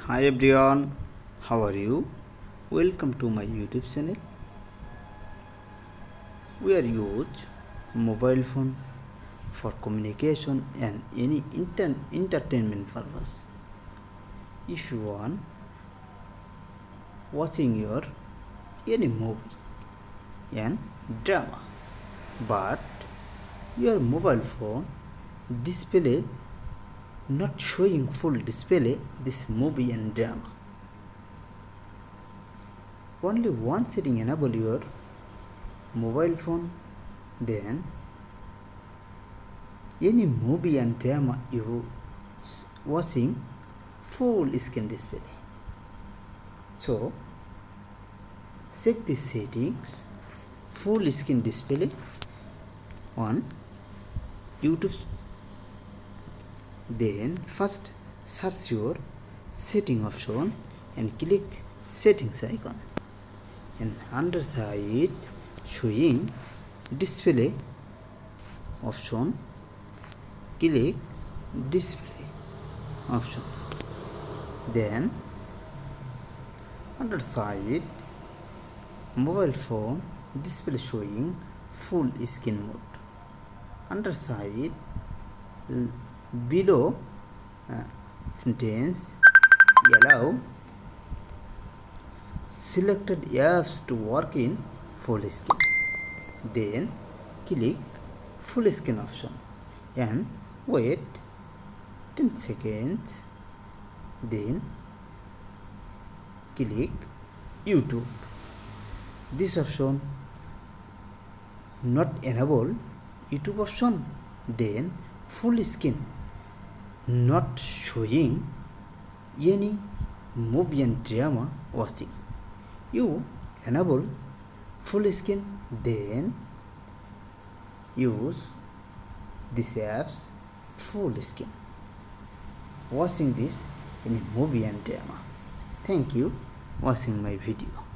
Hi everyone, how are you? Welcome to my YouTube channel. We are use mobile phone for communication and any entertainment purpose. If you want watching your any movie and drama, but your mobile phone display not showing full display this movie and drama. Only one setting enable your mobile phone, then any movie and drama you watching full screen display. So check the settings full screen display on YouTube. Then first search your setting option and click settings icon, and under side showing display option, click display option. Then under side mobile phone display showing full screen mode. Under side below sentence allow selected apps to work in full screen. Then click full screen option and wait 10 seconds. Then click YouTube. This option not enable YouTube option, then full screen not showing any movie and drama watching. You enable full screen, then use this apps full screen watching this in movie and drama. Thank you watching my video.